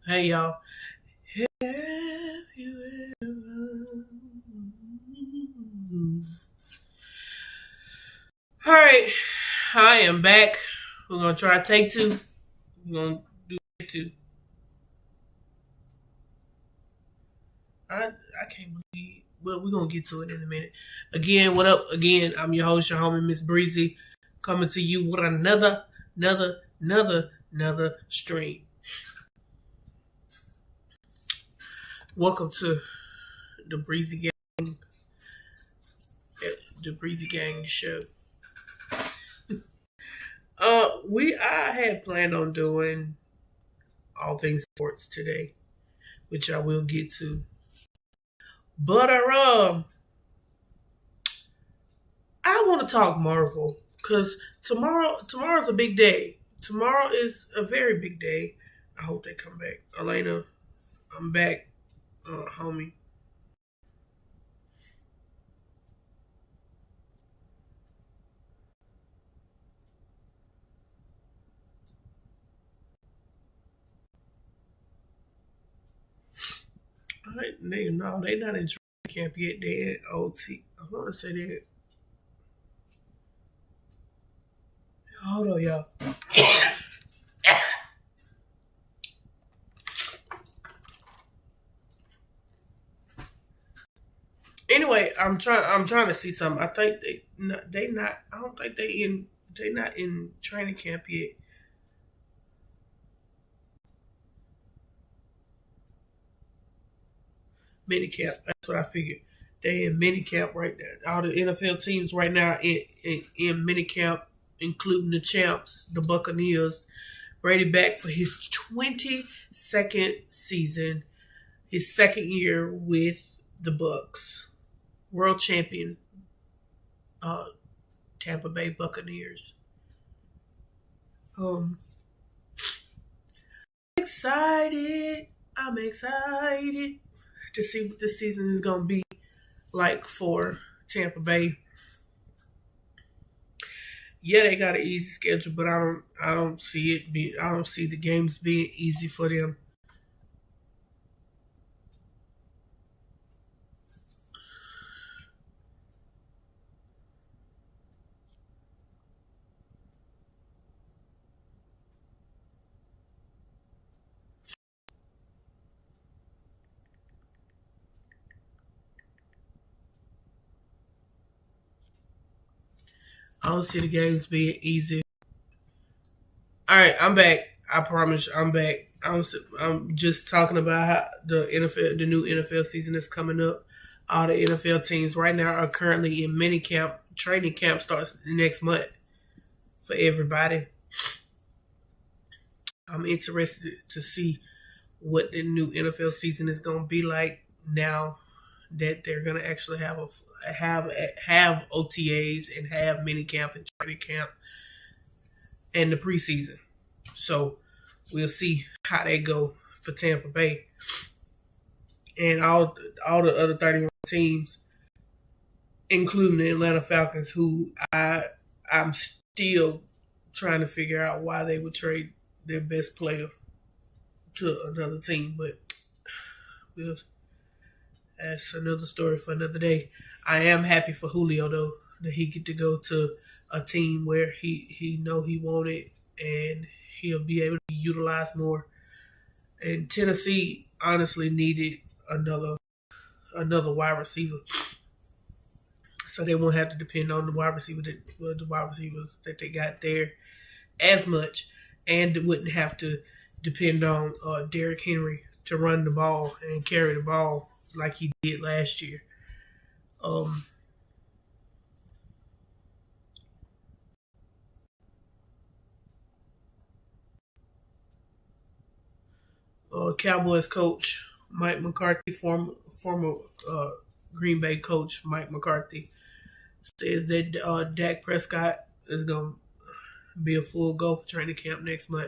Hey y'all. Have you ever? Alright. I am back. We're gonna try take two. We're gonna do take two. I can't believe well, we're gonna get to it in a minute. Again, what up? Again, I'm your host, your homie, Miss Breezy, coming to you with another stream. Welcome to the Breezy Gang, the Breezy Gang show. I had planned on doing all things sports today, which I will get to. But I want to talk Marvel because tomorrow's a big day. Tomorrow is a very big day. I hope they come back. Elena, I'm back, homie. They not in training camp yet. They in OT. I want to say that. Hold on, y'all. Anyway, I'm trying to see something. I think they not. I don't think they not in training camp yet. Minicamp. That's what I figured. They in minicamp right now. All the NFL teams right now in minicamp, including the champs, the Buccaneers. Brady back for his 22nd season, his second year with the Bucks, world champion, uh, Tampa Bay Buccaneers. Um, excited. I'm excited to see what this season is gonna be like for Tampa Bay. Yeah, they got an easy schedule, but I don't see the games being easy for them. I don't see the games being easy. All right, I'm back. I promise, I'm back. I'm just talking about how the new NFL season is coming up. All the NFL teams right now are currently in mini camp. Training camp starts next month for everybody. I'm interested to see what the new NFL season is going to be like now that they're going to actually have OTAs and have mini camp and training camp and the preseason. So we'll see how they go for Tampa Bay and all the other 31 teams, including the Atlanta Falcons, who I'm still trying to figure out why they would trade their best player to another team, but we'll, that's another story for another day. I am happy for Julio though that he get to go to a team where he know he wanted and he'll be able to be utilized more. And Tennessee honestly needed another wide receiver, so they won't have to depend on the wide receivers that they got there as much, and wouldn't have to depend on Derrick Henry to run the ball and carry the ball like he did last year. Um, Cowboys coach Mike McCarthy, former uh, Green Bay coach Mike McCarthy, says that Dak Prescott is going to be a full go for training camp next month.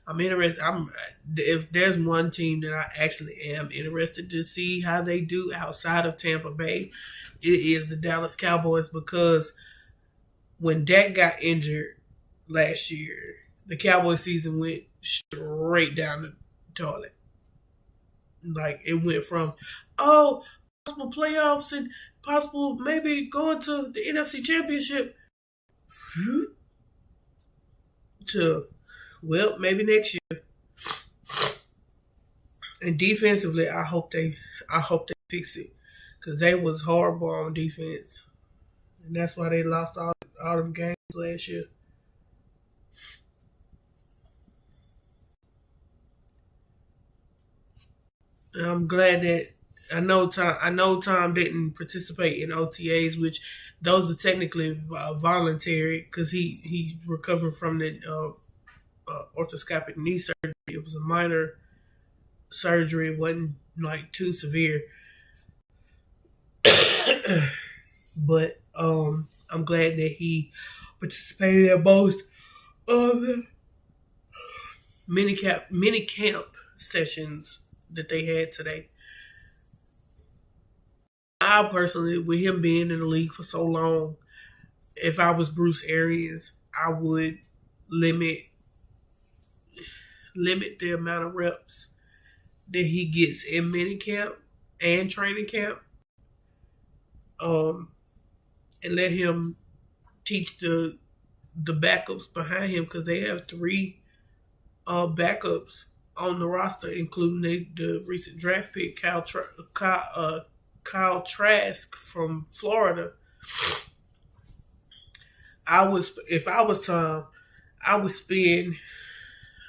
I'm interested. I'm If there's one team that I actually am interested to see how they do outside of Tampa Bay, it is the Dallas Cowboys because when Dak got injured last year, the Cowboy season went straight down the toilet. Like it went from, oh, possible playoffs and possible maybe going to the NFC Championship to, well, maybe next year. And defensively, I hope they fix it because they was horrible on defense, and that's why they lost all them games last year. And I'm glad that I know Tom didn't participate in OTAs, which those are technically voluntary because he recovered from the orthoscopic knee surgery. It was a minor surgery; it wasn't like too severe. But I'm glad that he participated in both of the mini camp sessions that they had today. I personally, with him being in the league for so long, if I was Bruce Arians, I would limit limit the amount of reps that he gets in mini camp and training camp, um, and let him teach the backups behind him because they have three backups on the roster, including the recent draft pick Kyle Trask from Florida. If I was Tom, I would spend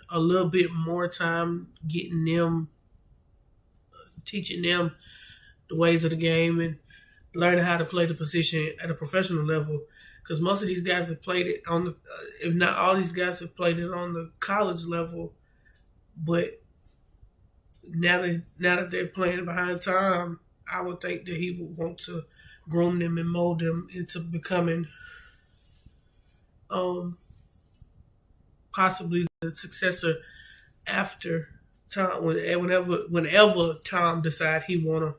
a little bit more time getting them, teaching them the ways of the game and learning how to play the position at a professional level. Because most of these guys have played it on the, if not all these guys have played it on the college level. But now that they're playing behind Tom, I would think that he would want to groom them and mold them into becoming um, possibly the successor after Tom. Whenever Tom decides he want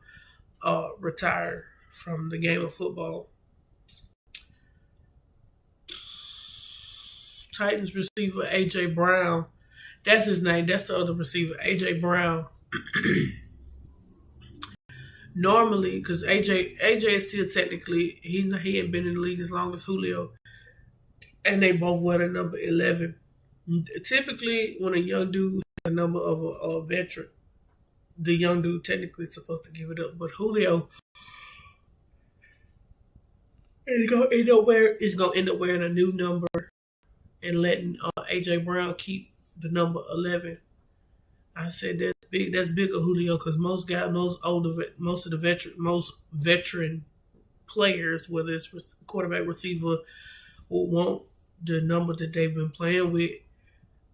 to retire from the game of football. Titans receiver AJ Brown, that's his name. That's the other receiver, AJ Brown. Normally, because AJ is still technically he ain't been in the league as long as Julio, and they both wear the number 11. Typically, when a young dude has the number of a veteran, the young dude technically is supposed to give it up. But Julio is gonna end up wearing a new number and letting AJ Brown keep the number 11. I said that's big. That's big of Julio because most veteran players, whether it's quarterback, receiver, will want the number that they've been playing with,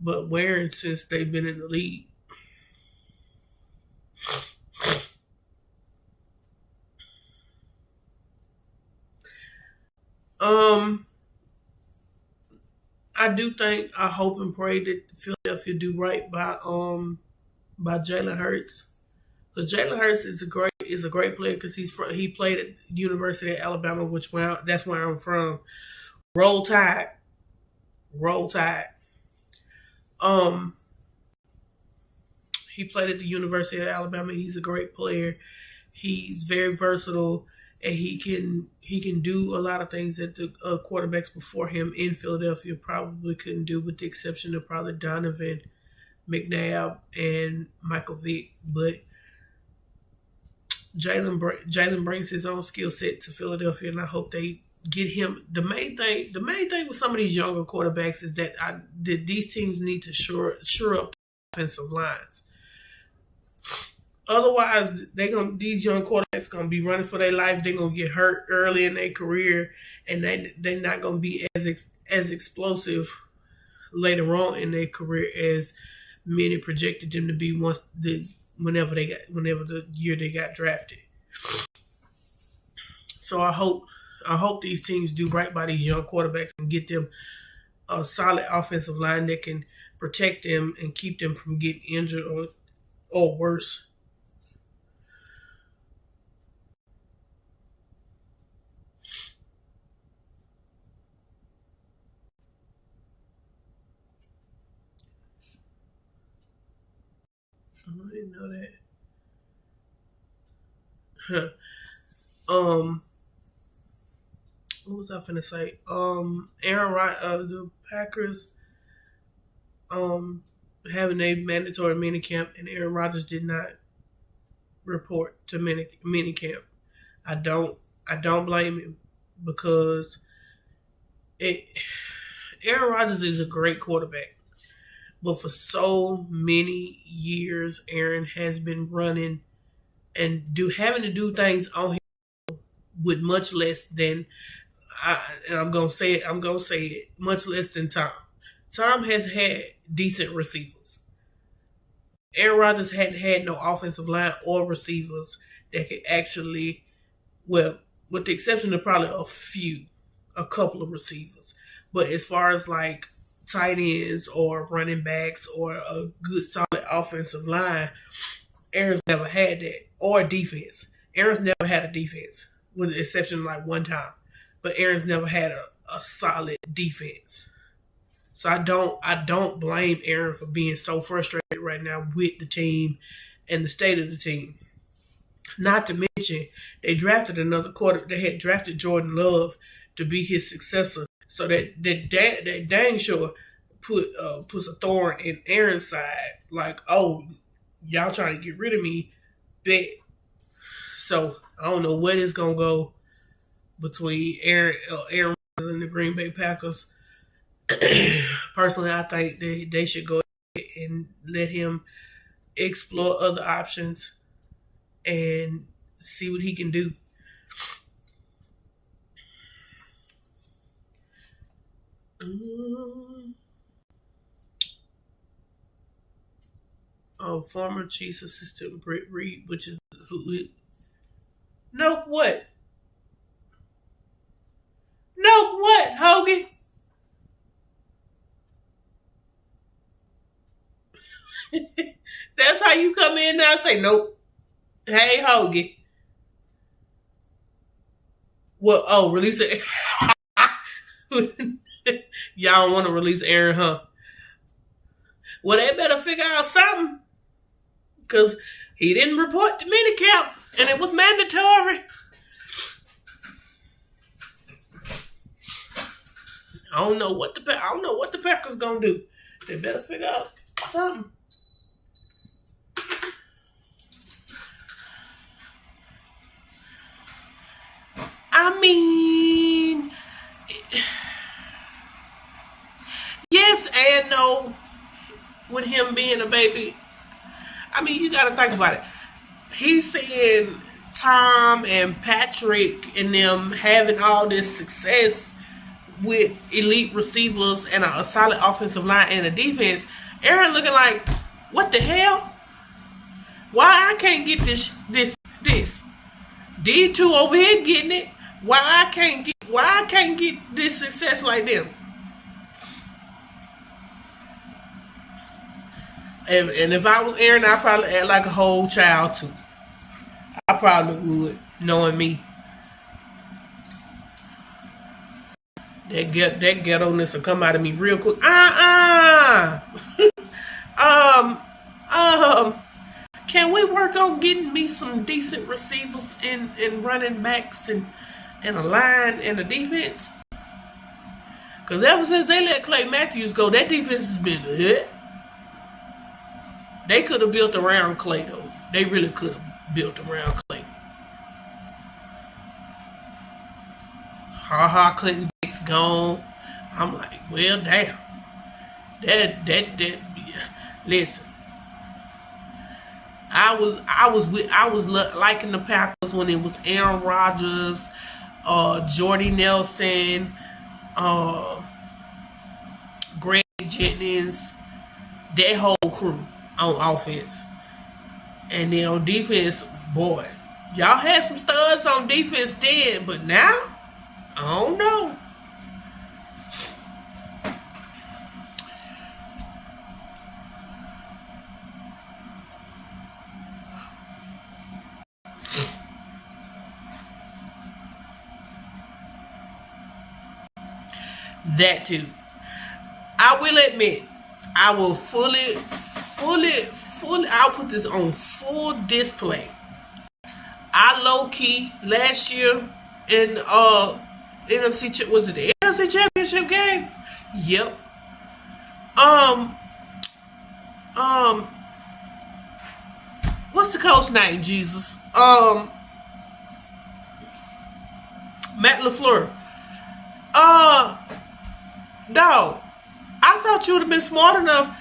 but wearing since they've been in the league. Um, I hope and pray that Philadelphia do right by Jalen Hurts. Because Jalen Hurts is a great player because he played at the University of Alabama, that's where I'm from. Roll Tide, Roll Tide. Um, he played at the University of Alabama. He's a great player. He's very versatile, and he can do a lot of things that the quarterbacks before him in Philadelphia probably couldn't do, with the exception of probably Donovan McNabb and Michael Vick. But Jalen brings his own skill set to Philadelphia, and I hope they get him. The main thing with some of these younger quarterbacks is that these teams need to shore up offensive lines. Otherwise, these young quarterbacks gonna be running for their life. They're gonna get hurt early in their career, and they're not gonna be as explosive later on in their career as many projected them to be whenever the year they got drafted. So I hope these teams do right by these young quarterbacks and get them a solid offensive line that can protect them and keep them from getting injured or worse. I didn't know that. What was I finna say? The Packers, um, having a mandatory minicamp, and Aaron Rodgers did not report to minicamp. I don't, I don't blame him because it. Aaron Rodgers is a great quarterback, but for so many years, Aaron has been running and having to do things on him with much less than and I'm gonna say it. I'm gonna say it. Much less than Tom. Tom has had decent receivers. Aaron Rodgers hadn't had no offensive line or receivers that could actually, well, with the exception of probably a couple of receivers. But as far as like tight ends or running backs or a good solid offensive line, Aaron's never had that. Or defense. Aaron's never had a defense, with the exception of like one time. But Aaron's never had a solid defense. So I don't blame Aaron for being so frustrated right now with the team and the state of the team. Not to mention they drafted another quarter. They had drafted Jordan Love to be his successor. So that dang sure puts a thorn in Aaron's side. Like, oh, y'all trying to get rid of me, bet. So I don't know where it's gonna go between Aaron Rodgers and the Green Bay Packers. Personally, I think they should go ahead and let him explore other options and see what he can do. Former Chiefs assistant Britt Reed, which is who? Nope. What? Nope. What? Hoagie? That's how you come in now and say nope. Hey, Hoagie. Well, oh, release it. Y'all want to release Aaron, huh? Well, they better figure out something because he didn't report to minicamp and it was mandatory. I don't know what the Packers gonna do. They better figure out something. I mean, yes and no. With him being a baby, I mean, you got to think about it. He's seeing Tom and Patrick and them having all this success with elite receivers and a solid offensive line and a defense. Aaron looking like, what the hell? Why I can't get this? D2 over here getting it. Why I can't get this success like them? And if I was Aaron, I'd probably act like a whole child too. I probably would, knowing me. That ghetto-ness will come out of me real quick. um, um, can we work on getting me some decent receivers and running backs and a line and a defense? Because ever since they let Clay Matthews go, that defense has been good. They could have built around Clay, though. They really could have built around Clay. Clinton Dix gone. I'm like, well, damn. Yeah. Listen. I was liking the Packers when it was Aaron Rodgers, Jordy Nelson, Greg Jennings, that whole crew on offense. And then on defense, boy, y'all had some studs on defense then, but now, I don't know. That too. I will admit, I will fully I'll put this on full display. I low key last year in was it the NFC Championship game? Yep. Um um what's the coach name, Jesus? Matt LaFleur. Uh no. I thought you would have been smart enough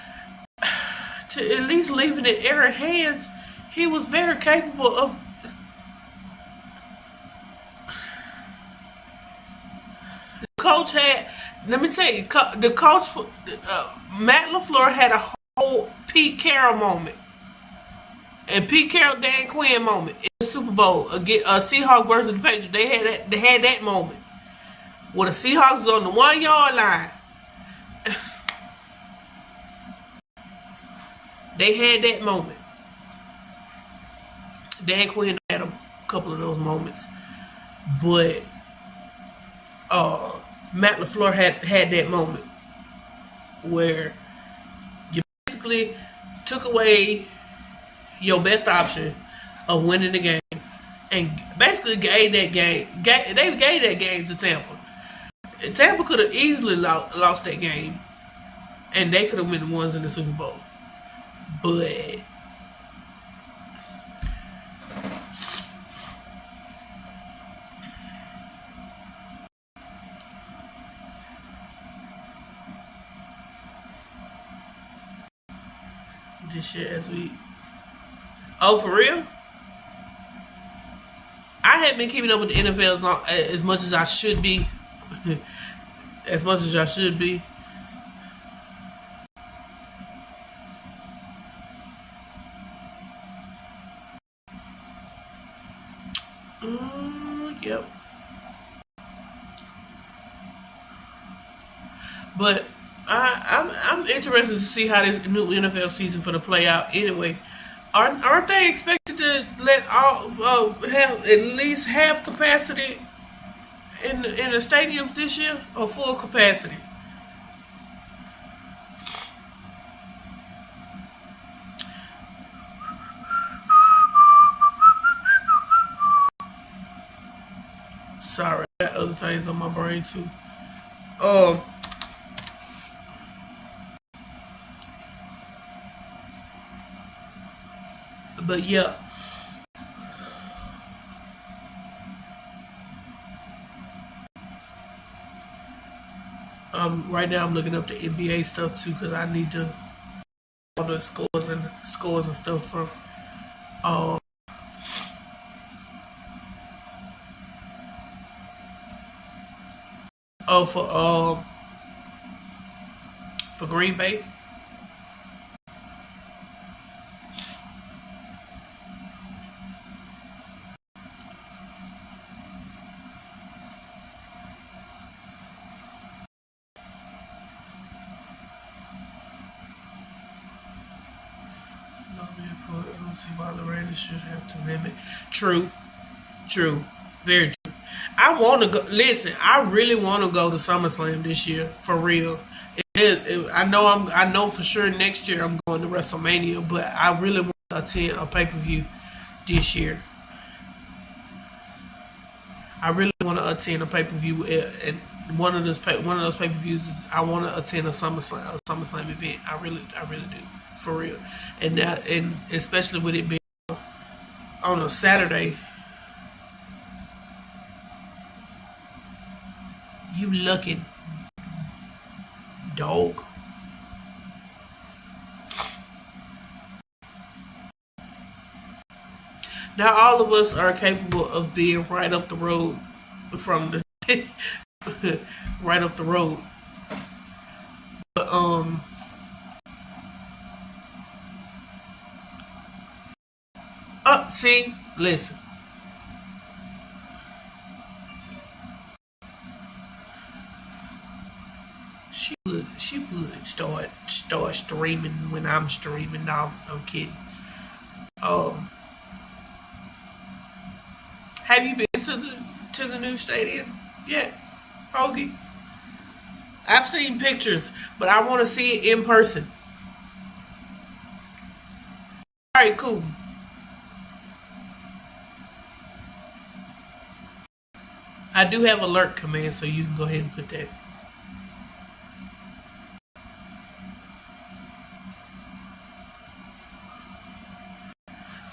to at least leave it in Aaron's hands. He was very capable of. The coach had. Let me tell you, the coach, Matt LaFleur, had a whole Pete Carroll moment and Pete Carroll Dan Quinn moment in the Super Bowl against Seahawks versus the Patriots. They had that moment where the Seahawks was on the 1 yard line. They had that moment. Dan Quinn had a couple of those moments, but Matt LaFleur had that moment where you basically took away your best option of winning the game and basically gave that game. They gave that game to Tampa. Tampa could have easily lost that game, and they could have been the ones in the Super Bowl. But this year, for real? I haven't been keeping up with the NFL as much as I should be. As much as I should be. Yep. But I'm interested to see how this new NFL season for the play out. Anyway, aren't they expected to let all have at least half capacity in the stadiums this year, or full capacity? Sorry, I got other things on my brain too. Um, but yeah, right now I'm looking up the NBA stuff too because I need to all the scores and stuff from um oh for Green Bay. No vehicle. I don't see why the Raiders should have to limit. True, true, very true. I want to go. Listen, I really want to go to SummerSlam this year for real. I know for sure next year I'm going to WrestleMania, but I really want to attend a pay per view this year. I really want to attend a pay per view, and one of those pay per views. I want to attend a SummerSlam event. I really do, for real. And especially with it being on a Saturday, you lucky dog. Now all of us are capable of being right up the road from the right up the road. But see, listen. She would start streaming when I'm streaming. No, I'm kidding. Um, have you been to the new stadium yet, Hoagie? I've seen pictures, but I want to see it in person. right, cool. I do have alert command, so you can go ahead and put that.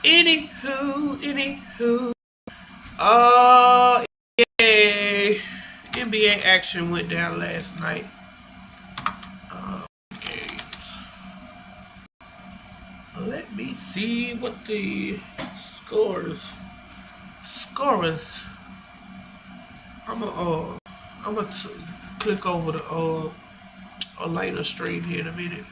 Anywho. Yeah. NBA action went down last night. Games. Let me see what the scorers. I'm gonna click over the a later stream here in a minute.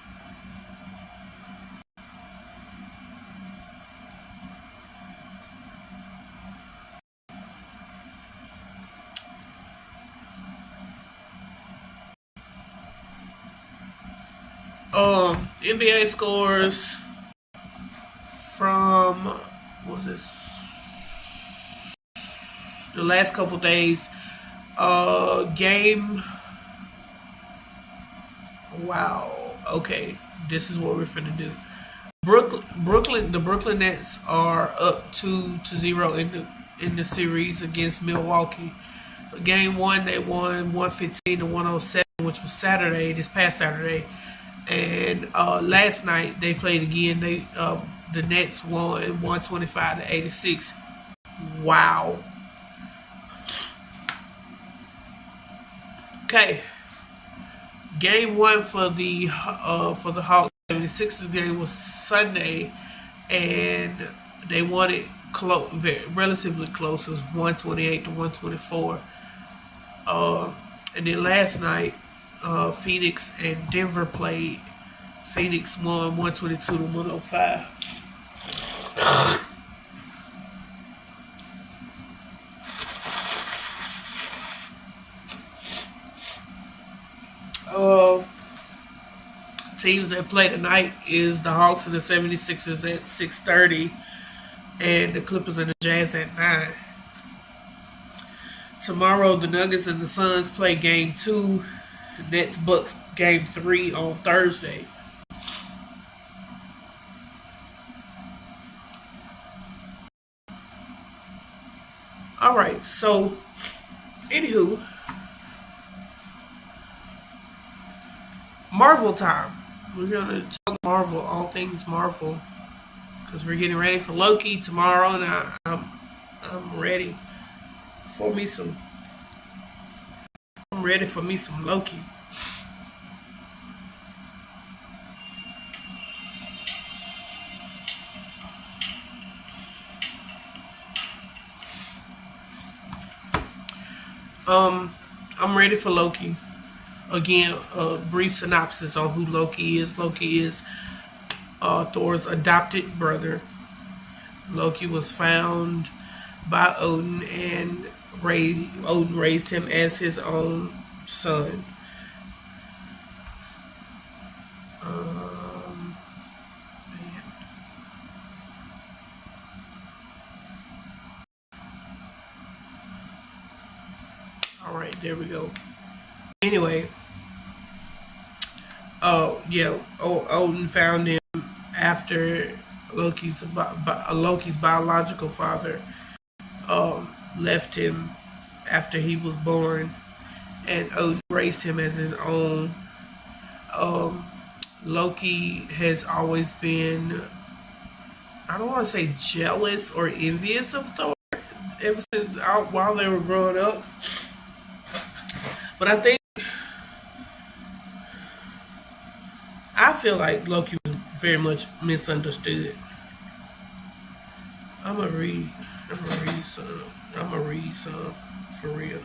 NBA scores from what was this the last couple days. Game. Wow. Okay, this is what we're finna do. The Brooklyn Nets are up 2-0 in the series against Milwaukee. Game one, they won 115-107, which was this past Saturday. And last night they played again. The Nets won 125-86. Wow. Okay. Game one for the Hawks 76ers game was Sunday, and they won it relatively close. It was 128-124. And then last night, Phoenix and Denver played. Phoenix won 122-105. Teams that play tonight is the Hawks and the 76ers at 6:30, and the Clippers and the Jazz at 9. Tomorrow, the Nuggets and the Suns play Game 2. The Nets Bucks Game 3 on Thursday. All right, so anywho, Marvel time. We're gonna talk Marvel, all things Marvel, because we're getting ready for Loki tomorrow, and I'm ready for me some. I'm ready for me some Loki. I'm ready for Loki. Again, a brief synopsis on who Loki is. Loki is Thor's adopted brother. Loki was found by Odin and Odin raised him as his own son. All right, there we go. Anyway, Odin found him after Loki's biological father left him after he was born, and Odin raised him as his own. Loki has always been, I don't want to say jealous or envious of Thor ever since while they were growing up, but I feel like Loki was very much misunderstood. I'm gonna read. I'm gonna read some for real.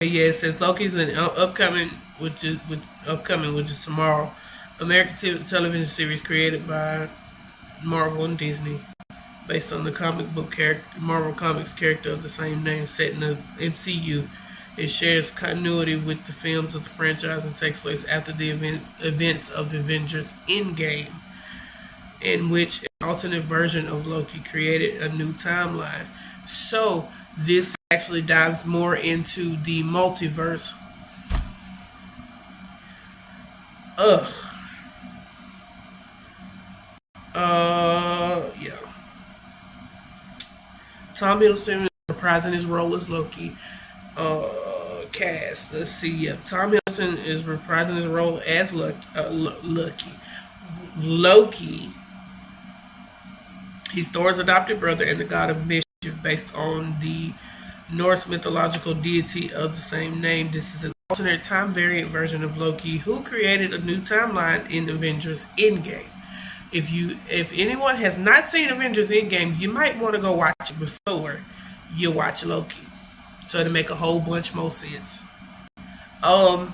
Yeah, it says Loki's an upcoming, which is tomorrow. American television series created by Marvel and Disney, based on the Marvel Comics character of the same name, set in the MCU. It shares continuity with the films of the franchise and takes place after the events of Avengers Endgame, in which an alternate version of Loki created a new timeline. So this actually dives more into the multiverse. Ugh. Yeah. Tom Hiddleston is reprising his role as Loki. Cast. Let's see. Yep. Tom Hiddleston is reprising his role as Loki. He's Thor's adopted brother and the god of mischief, based on the Norse mythological deity of the same name. This is an alternate time variant version of Loki, who created a new timeline in Avengers Endgame. If anyone has not seen Avengers Endgame, you might want to go watch it before you watch Loki, so to make a whole bunch more sense. Um,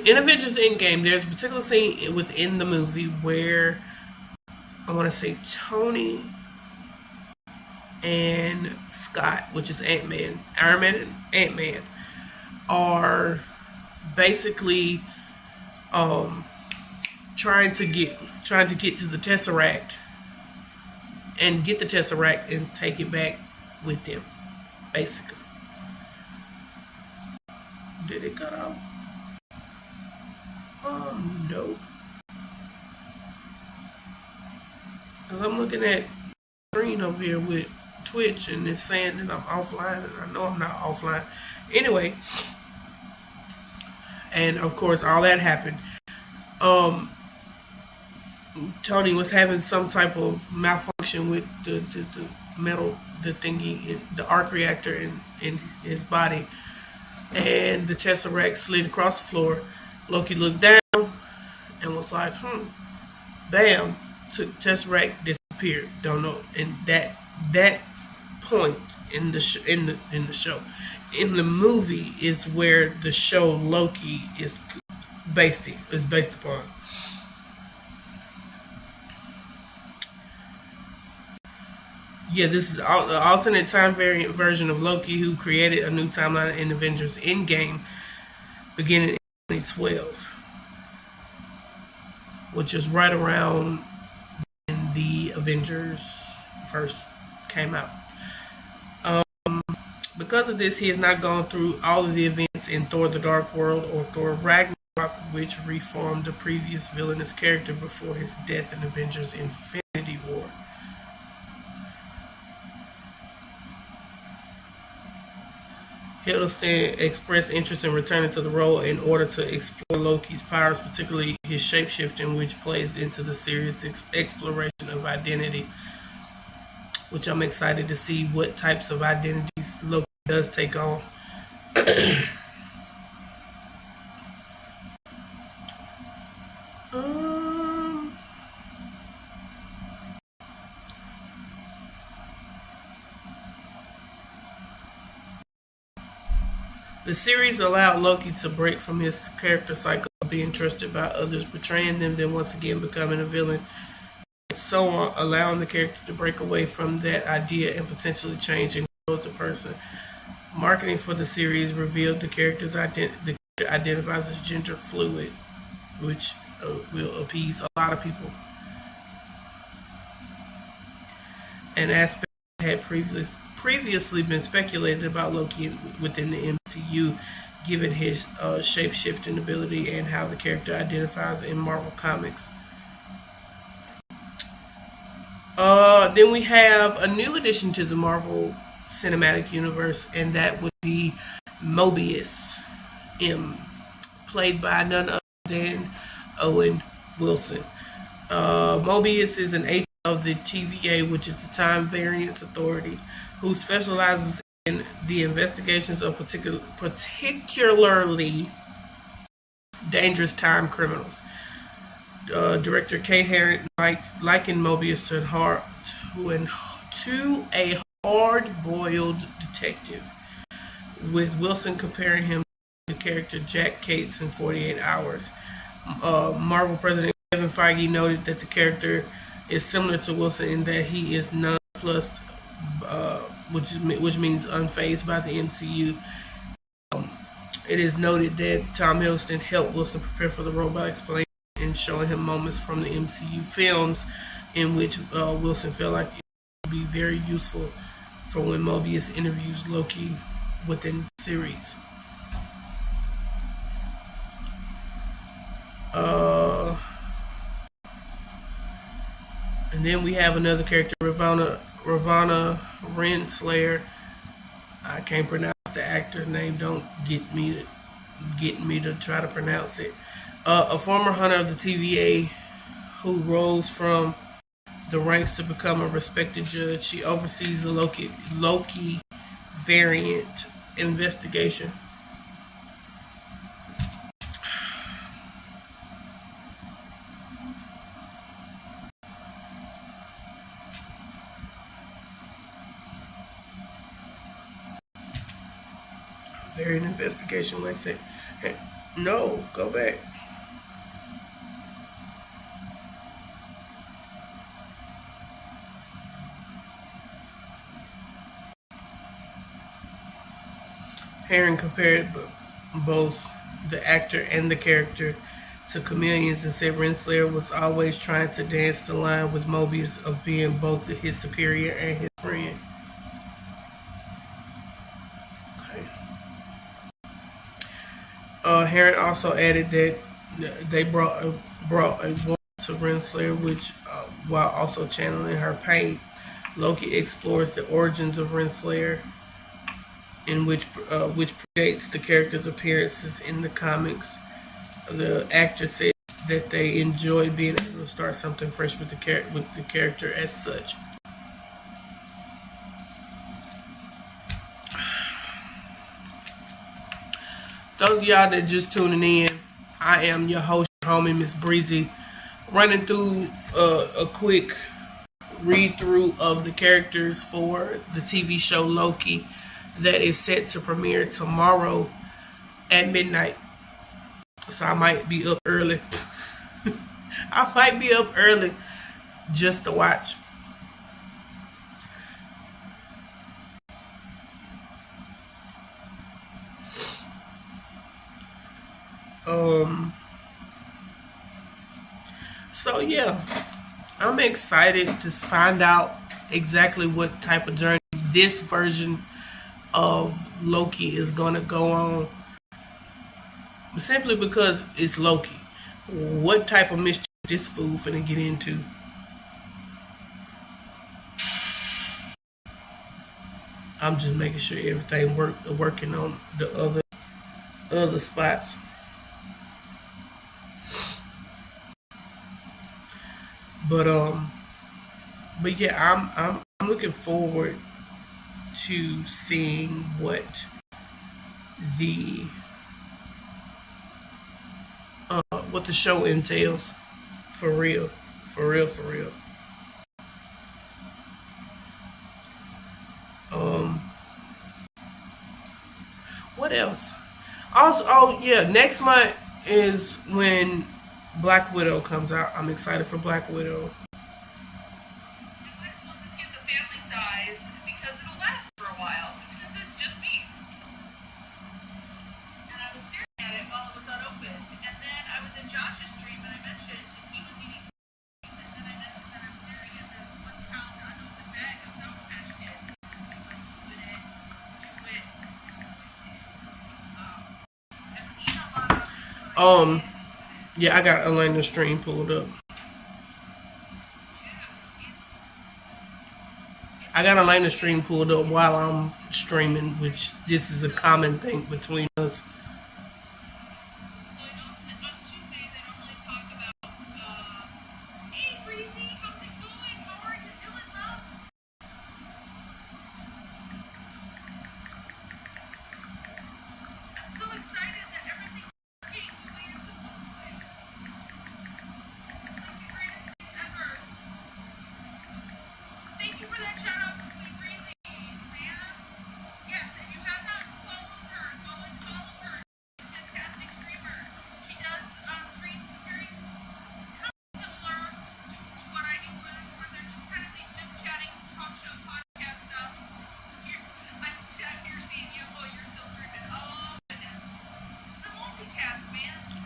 in Avengers Endgame, there's a particular scene within the movie where I want to say Tony and Scott, which is Ant Man, Iron Man, and Ant Man, are basically um, trying to get to the Tesseract and get the Tesseract and take it back with them. Basically, did it cut off? No, because I'm looking at screen over here with Twitch and it's saying that I'm offline, and I know I'm not offline. Anyway, and of course, all that happened. Um, Tony was having some type of malfunction with the metal, the thingy, the arc reactor in his body, and the Tesseract slid across the floor. Loki looked down and was like, bam, took Tesseract, disappeared. Don't know. And that point in the in the show, in the movie, is where the show Loki is based upon. Yeah, this is the alternate time variant version of Loki, who created a new timeline in Avengers Endgame beginning in 2012, which is right around when the Avengers first came out. Because of this, he has not gone through all of the events in Thor: The Dark World or Thor: Ragnarok, which reformed the previous villainous character before his death in Avengers: Infinity War. Hiddleston expressed interest in returning to the role in order to explore Loki's powers, particularly his shapeshifting, which plays into the series' exploration of identity, which I'm excited to see what types of identities Loki does take on. um, the series allowed Loki to break from his character cycle of being trusted by others, betraying them, then once again becoming a villain, and so on, allowing the character to break away from that idea and potentially change and grow as a person. Marketing for the series revealed the character identifies as gender fluid, which will appease a lot of people. An aspect had previously been speculated about Loki within the MCU, given his shape shifting ability and how the character identifies in Marvel Comics. Then we have a new addition to the Marvel Cinematic Universe, and that would be Mobius M, played by none other than Owen Wilson. Mobius is an agent of the TVA, which is the Time Variance Authority, who specializes in the investigations of particularly dangerous time criminals. Director Kate Herron likened Mobius to a hard-boiled detective, with Wilson comparing him to the character Jack Cates in 48 Hours. Marvel President Kevin Feige noted that the character is similar to Wilson in that he is nonplussed, which means unfazed by the MCU. It is noted that Tom Hiddleston helped Wilson prepare for the role by explaining and showing him moments from the MCU films in which Wilson felt like it would be very useful for when Mobius interviews Loki within the series. Uh, and then we have another character, Ravana Renslayer. I can't pronounce the actor's name. Don't get me to try to pronounce it. A former hunter of the TVA who rose from the ranks to become a respected judge. She oversees the Loki variant investigation. Variant investigation, like that. Hey, no, go back. Herron compared both the actor and the character to chameleons and said Renslayer was always trying to dance the line with Mobius of being both his superior and his friend. Okay. Herron also added that they brought a woman to Renslayer, which while also channeling her pain, Loki explores the origins of Renslayer, in which predates the character's appearances in the comics. The actor said that they enjoy being able to start something fresh with the character as such. Those of y'all that just tuning in, I am your host, homie Miss Breezy, running through a quick read through of the characters for the TV show Loki that is set to premiere tomorrow at midnight. So I might be up early. I might be up early just to watch. Um. So yeah, I'm excited to find out exactly what type of journey this version of Loki is gonna go on. Simply because it's Loki. What type of mischief this fool finna get into? I'm just making sure everything working on the other spots. But yeah, I'm looking forward to seeing the what the show entails. For real, for real, for real. Um, what else? Also, oh yeah, next month is when Black Widow comes out. I'm excited for Black Widow. Um, yeah, I got Elena stream pulled up. I got Elena stream pulled up while I'm streaming, which this is a common thing between us.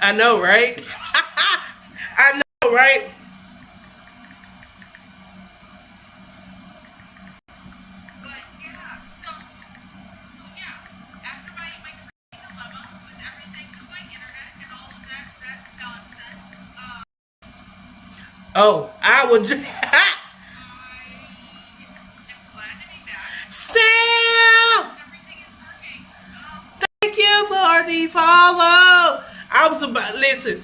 I know, right? I know, right? Oh, I would just. Sam! Thank you for the follow. I was about, listen,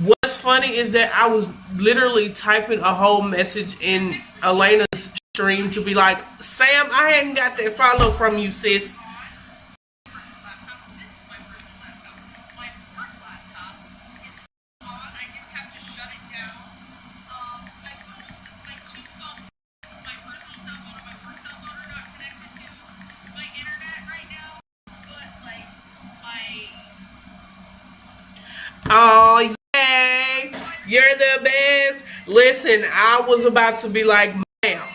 what's funny is that I was literally typing a whole message in Elena's stream to be like, Sam, I hadn't got that follow from you, sis. Oh, yay! You're the best. Listen, I was about to be like, ma'am.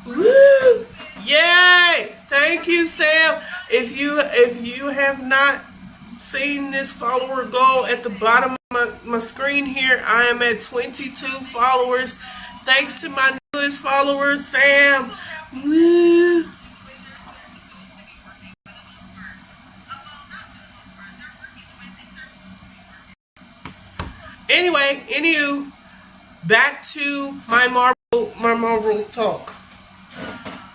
Woo! Yay! Thank you, Sam. If you have not seen this follower goal at the bottom of my screen here, I am at 22 followers. Thanks to my newest follower, Sam. Woo! Anyway, anywho, back to my Marvel talk.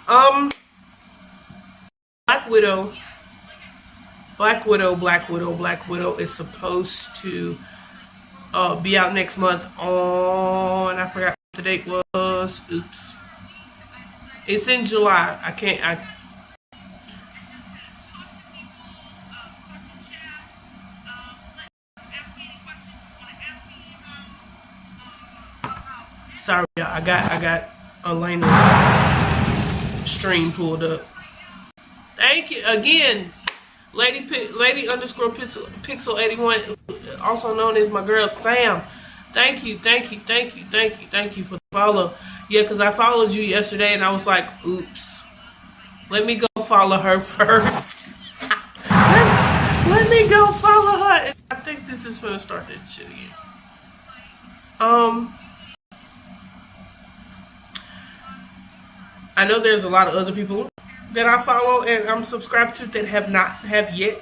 Um, Black Widow, Black Widow is supposed to be out next month on, I forgot what the date was. Oops. It's in July. I can't I sorry y'all. I got Elena's stream pulled up. Thank you again. Lady underscore pixel 81, also known as my girl Sam. Thank you for the follow. Yeah, because I followed you yesterday and I was like, oops. Let me go follow her first. Let me go follow her. I think this is gonna start that shit again. Um, I know there's a lot of other people that I follow and I'm subscribed to that have yet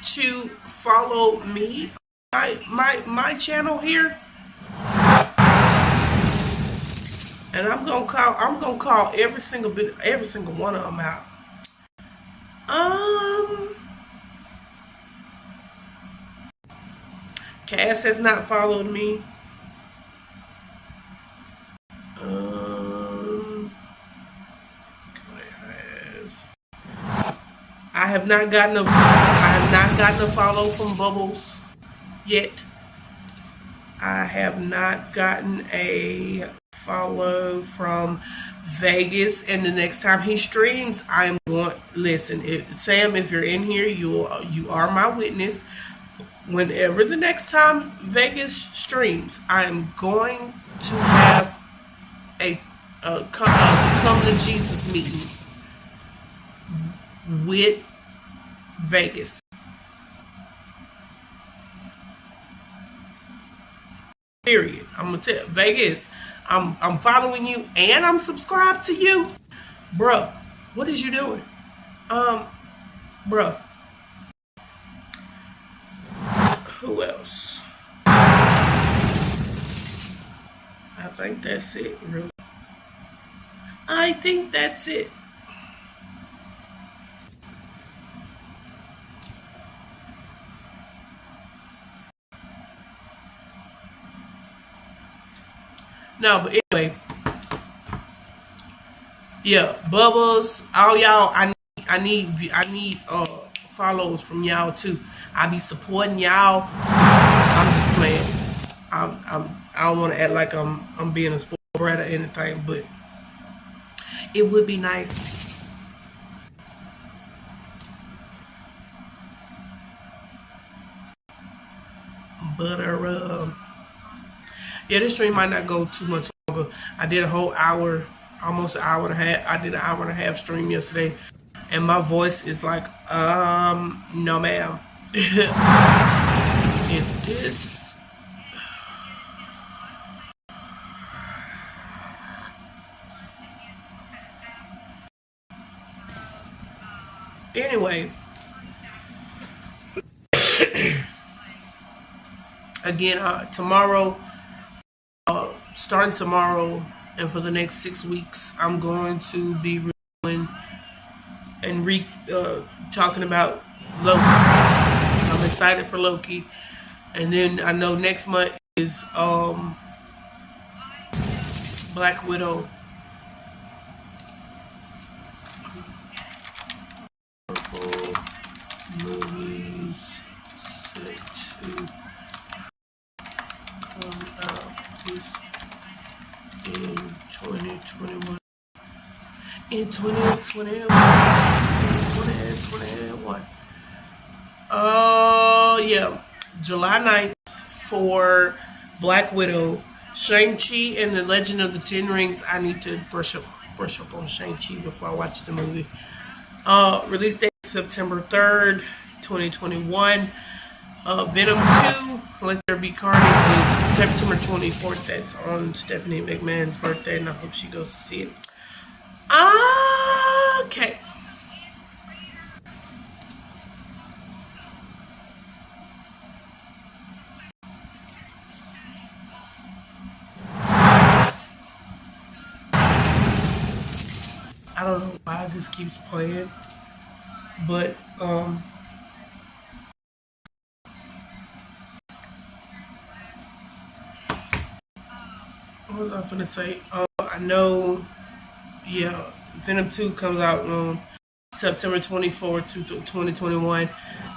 to follow me, my channel here, and I'm gonna call every single one of them out. Um, Cass has not followed me. Um, I have not gotten a follow from Bubbles yet. I have not gotten a follow from Vegas, and the next time he streams, I am going. Listen, Sam, if you're in here, you are my witness. Whenever the next time Vegas streams, I am going to have a come to Jesus meeting with Vegas. Period. I'm gonna tell Vegas. I'm following you and I'm subscribed to you, bruh. What is you doing, um, bruh? Who else? I think that's it. Really. I think that's it. No, but anyway, yeah, Bubbles, all y'all. I need follows from y'all too. I be supporting y'all. I'm just playing. I don't want to act like I'm being a spoiled brat or anything, but it would be nice. But yeah, this stream might not go too much longer. I did a whole hour, almost an hour and a half. I did an hour and a half stream yesterday, and my voice is like, no, ma'am. Is this Anyway, again, tomorrow, starting tomorrow, and for the next 6 weeks, I'm going to be reviewing and talking about Loki. I'm excited for Loki, and then I know next month is Black Widow. Movies set to come out this in 2021. In 2021. 2021. Oh, yeah. July 9th for Black Widow. Shang-Chi and the Legend of the Ten Rings. I need to brush up on Shang-Chi before I watch the movie. Release date September 3rd, 2021. Venom 2, Let There Be Carnage, is September 24th. That's on Stephanie McMahon's birthday, and I hope she goes to see it. Okay. I don't know why this keeps playing, but what was I gonna say? I know, yeah, Venom 2 comes out on September 24th, 2021.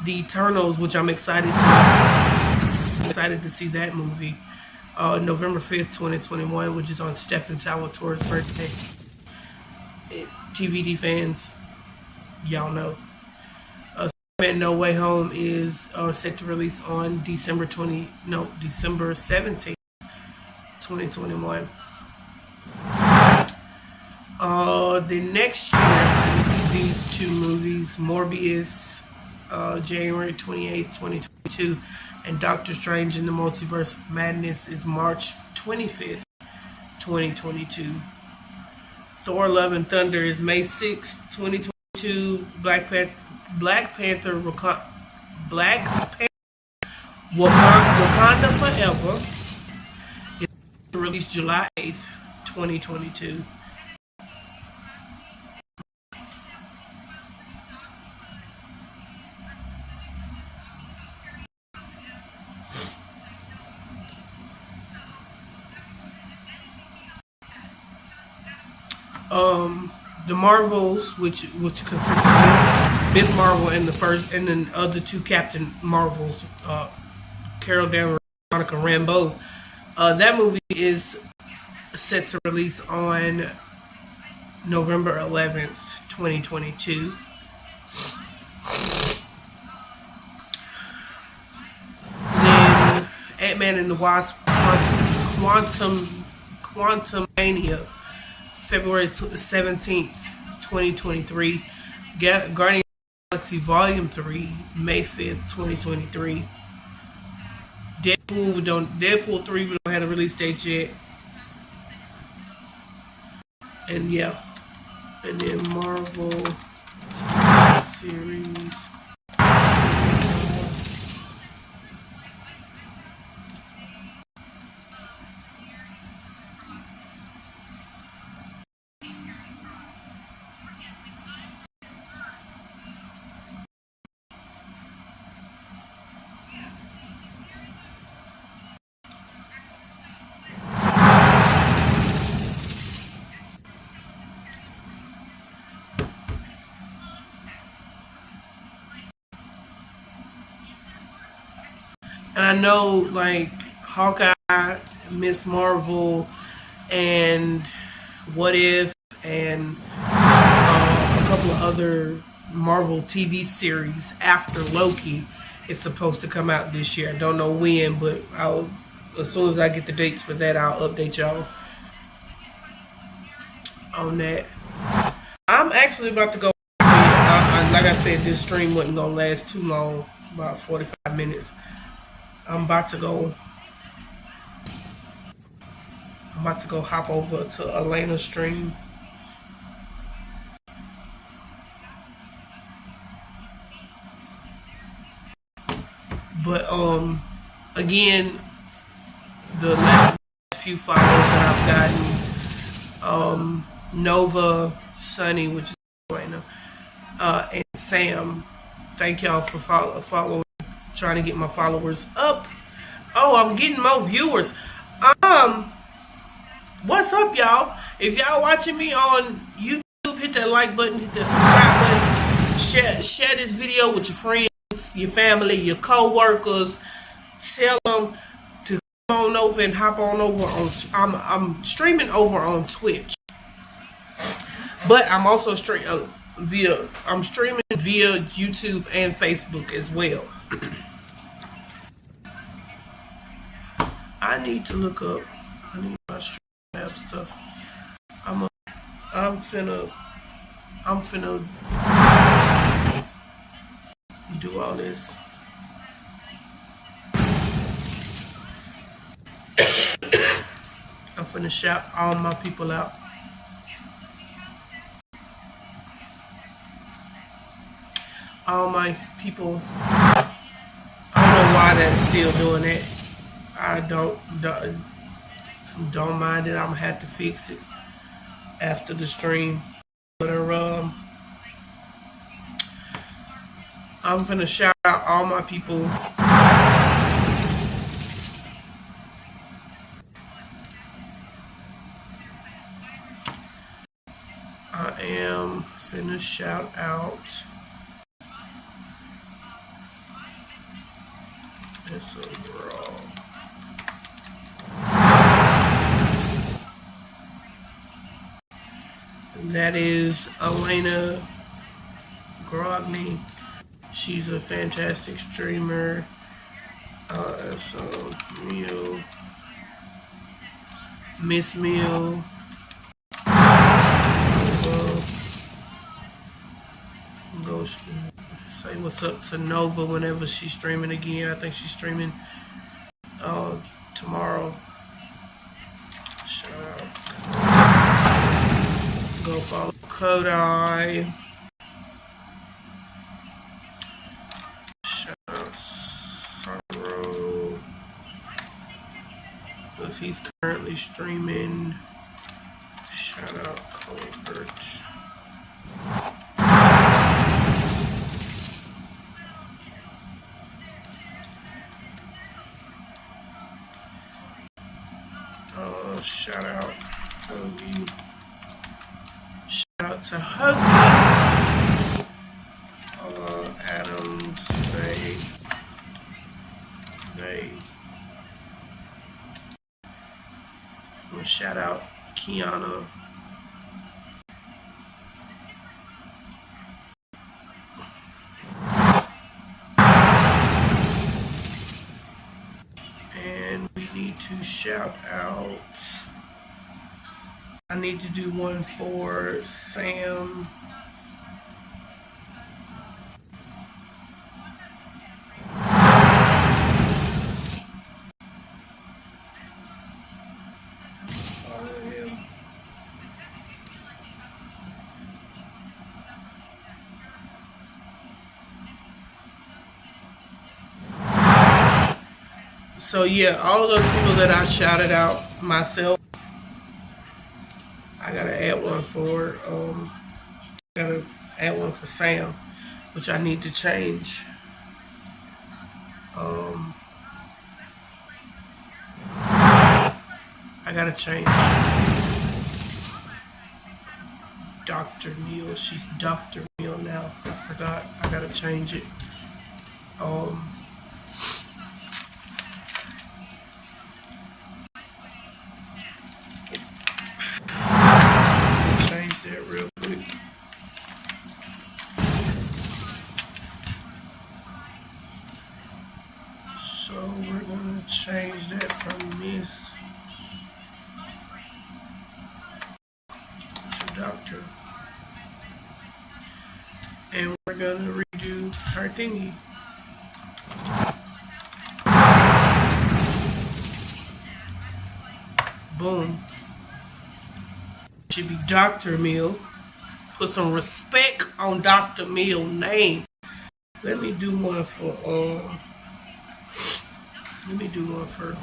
The Eternals, which I'm excited to see that movie. November 5th, 2021, which is on Stefan Salvatore's birthday. TVD fans, y'all know. Spider-Man No Way Home is set to release on December 17th, 2021. The next year, these two movies, Morbius, January 28th, 2022, and Doctor Strange in the Multiverse of Madness is March 25th, 2022. Thor: Love and Thunder is May 6th, 2022. Black Panther Wakanda Forever is released July 8th, 2022. The Marvels, which consists of Miss Marvel and the first, and then other two Captain Marvels, Carol Danvers, Monica Rambeau. That movie is set to release on November 11th, 2022. And then Ant-Man and the Wasp, Quantum Mania, February 17th, 2023. Guardians of the Galaxy Volume 3, May 5th, 2023. Deadpool 3, we don't have a release date yet. And yeah. And then Marvel series. And I know, like, Hawkeye, Miss Marvel, and What If, and a couple of other Marvel TV series after Loki is supposed to come out this year. I don't know when, but as soon as I get the dates for that, I'll update y'all on that. I'm actually about to go. Like I said, this stream wasn't gonna last too long, about 45 minutes. I'm about to go. I'm about to go hop over to Atlanta stream. But again, the last few followers that I've gotten, Nova, Sunny, which is right now, and Sam. Thank y'all for following, trying to get my followers up. Oh, I'm getting more viewers. Um, what's up, y'all? If y'all watching me on YouTube, hit that like button, hit that subscribe button, share this video with your friends, your family, your co-workers. Tell them to come on over and hop on over on. I'm streaming over on Twitch, but I'm also I'm streaming via YouTube and Facebook as well. I need to look up. I need my stream tab stuff. I'm finna do all this. I'm finna shout all my people out. All my people. I don't know why that's still doing that. I don't mind it. I'm gonna have to fix it after the stream. But I'm gonna shout out all my people. I am finna shout out. It's a girl. That is Elena Grogny. She's a fantastic streamer. So Miss Mill. Go say what's up to Nova whenever she's streaming again. I think she's streaming tomorrow. Shout out. Go follow Kodai. Shout out Sorrow, because he's currently streaming. Shout out Colbert. Shout out Hoagie. Shout out to Hoagie. Adams, they. Shout out Kiana. And we need to shout out. I need to do one for Sam. So yeah, all those people that I shouted out myself, I gotta add one for Sam, which I need to change. I gotta change Dr. Neal. She's Dr. Neal now. I forgot. I gotta change it. Change that real quick. So we're gonna change that from Miss to Doctor. And we're gonna redo her thingy. Boom. Should be Dr. Mill. Put some respect on Dr. Mill's name. Let me do one for Let me do one for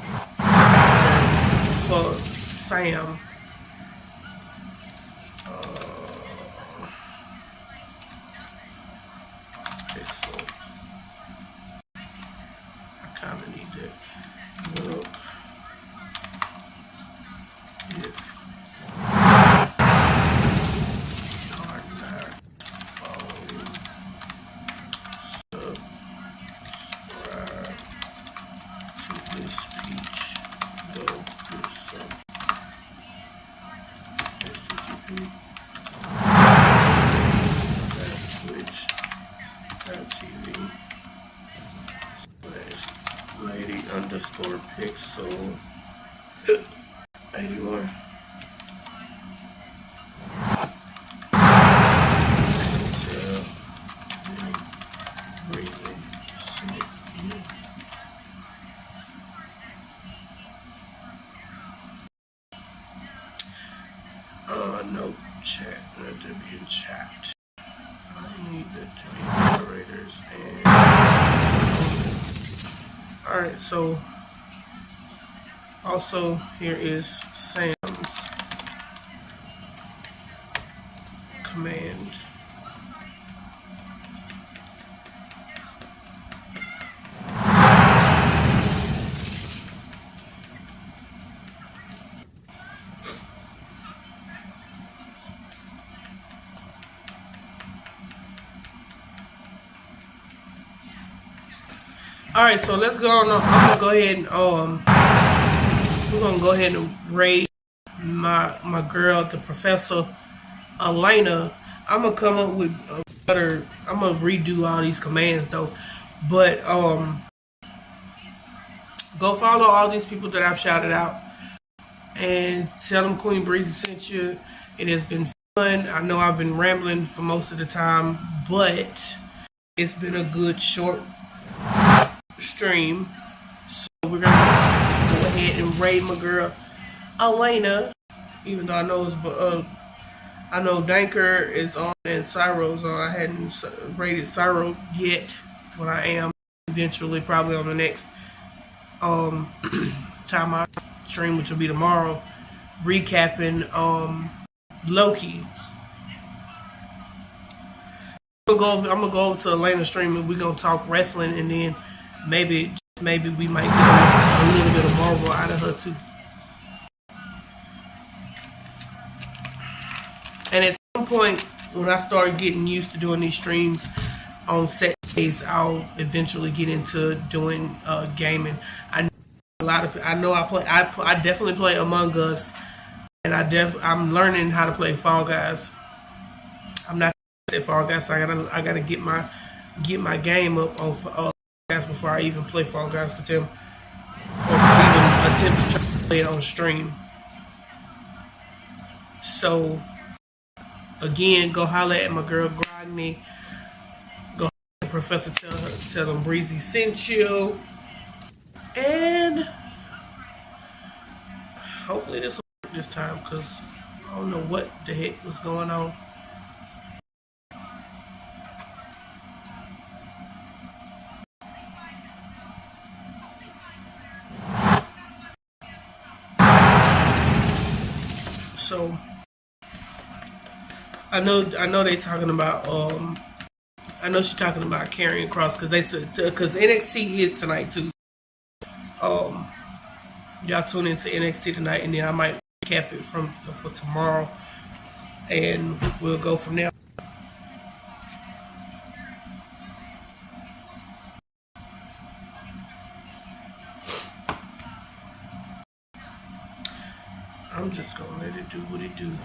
Sam. Pixel. I kind of need that. Look. If contact phone subscribe to this speech, though this Twitch.tv/lady_pixel 81. No chat, let there be in chat. I need it to be moderators and alright, so also here is Sam's command. All right, so let's go on. I'm gonna go ahead and we're gonna go ahead and raid my girl, the Professor Elena. I'm gonna come up with better. I'm gonna redo all these commands though, but go follow all these people that I've shouted out and tell them Queen Breezy sent you. It has been fun. I know I've been rambling for most of the time, but it's been a good short stream. So we're gonna go ahead and raid my girl Elena, even though I know it's I know Danker is on and Cyro's on. I hadn't raided Cyro yet, but I am eventually, probably on the next time I stream, which will be tomorrow, recapping Loki. I'm gonna go over to Elena's stream and we're gonna talk wrestling, and then maybe we might get a little bit of Marvel out of her too. And at some point, when I start getting used to doing these streams on set days, I'll eventually get into doing gaming. I know I definitely play Among Us, and I'm learning how to play Fall Guys. I'm not at Fall Guys, so I gotta get my game up on Fall Guys before I even play Fall Guys with them, or even attempt to try to play it on stream. So again, go holler at my girl Grodney. Go holler at Professor, tell them Breezy sent you, and hopefully this will work this time, because I don't know what the heck was going on. So I know they talking about I know she's talking about Karrion Kross, because they said, because NXT is tonight too. Y'all tune into NXT tonight, and then I might recap it for tomorrow, and we'll go from there. I'm just gonna let it do what it do.